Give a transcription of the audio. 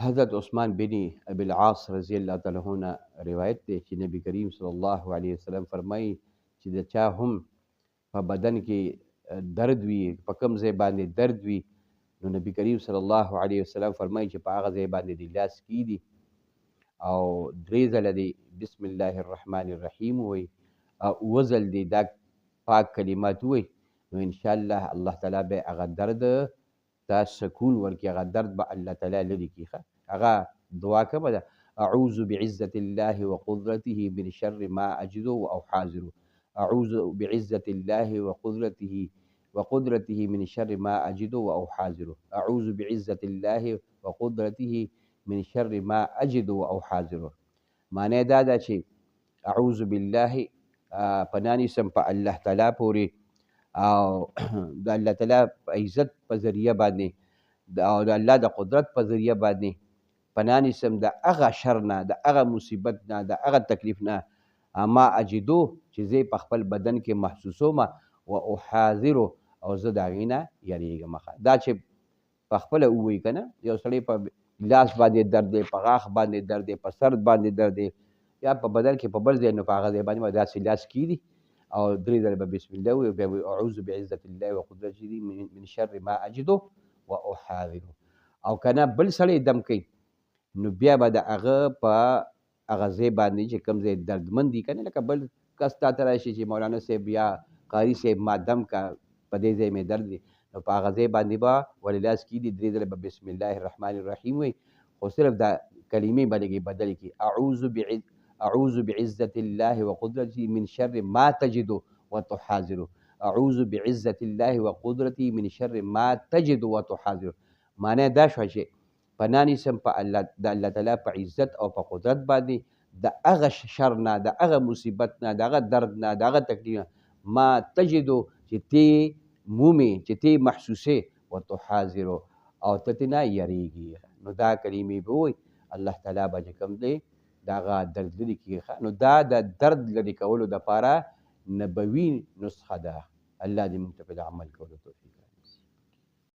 حضرت عثمان بن ابي العاص رضی الله تعالی عنہ روایت دی چې نبی کریم صلی الله علیه وسلم فرمایي چې د چا هم په بدن کې درد وي، په کوم ځای باندې درد وي، نو نبی کریم صلی الله علیه وسلم فرمایي چې په هغه ځای باندې دې لاس کیږدي او درې ځله دې بسم الله الرحمن الرحیم ووایي او اووه ځل دې دا پاک کلمات ووایي، نو انشاءالله الله تعالی به هغه درد ته سکون ورکړي، هغه درد به الله تعالی لرې کړي. هغه دعا کومه ده: اعوذ بعزة الله وقدرته من شر ما اجد واحاذر. اعوذ بعزة الله وقدرته من شر ما اجد واحاذر. اعوذ بعزة الله وقدرته من شر ما اجد واحاذر. معنی دا ده چې اعوذ بالله پناه نیسم په الله تعالی پورې او د الله تعالی په عزت په ذریعه باندې او د الله د قدرت په ذریعه باندې پناه نیسم د هغه شر نه، د هغه مصیبت نه، د هغه تکلیف نه ما اجدو چې زه په خپل بدن کې محسوسوم و احاذرو او زه د هغې نه یریږم. دا چې په خپله ووایي که نه، یو سړی په لاس باندې درد دی، په غاښ باندې درد دی، په سر باندې درد دی، یا په بدن کې په بل ځای، نو په هغه ځای باندې به داسې لاس کیږدي او درې ځله به بسم الله ووایي، بیا به اعوذ بعزة الله وقدرته من شر ما اجدو و احاذرو. او که نه بل سړی دم کوي، نو بیا به د هغه په هغه ځای باندې چې کوم ځای دردمند دي که نه، لکه بل کس تا ته راشي چې مولانا صاحب یا قاري صاحب ما دم کا، په دې ځای مې درد دی، نو په هغه ځای باندې به ولې لاس کیږدي، درې ځله به بسم الله الرحمن الرحیم وایي، خو صرف دا کلمې به لږې بدلې کړي: اعوذ بعزة الله وقدرته من شر ما تجد وتحاذر. اعوذ بعزة الله وقدرته من شر ما تجد وتحاذر. معنی دا شوه چې پناه نیسم په د الله تعالی په عزت او په قدرت باندې د هغه شر نه، د هغه مصیبت نه، د هغه درد نه، د هغه تکلیف نه ما تجدو چې تی مومې، چې تی محسوسې، وتحاذرو او ته ترې نه یریږي. نو دا کلمې به ووایي، الله تعالی به چې کوم دی د هغه درد لرې کړي. نو دا د درد لرې کولو دپاره نبوي نسخه ده. الله دې موږ ته په دې عمل کولو توفیق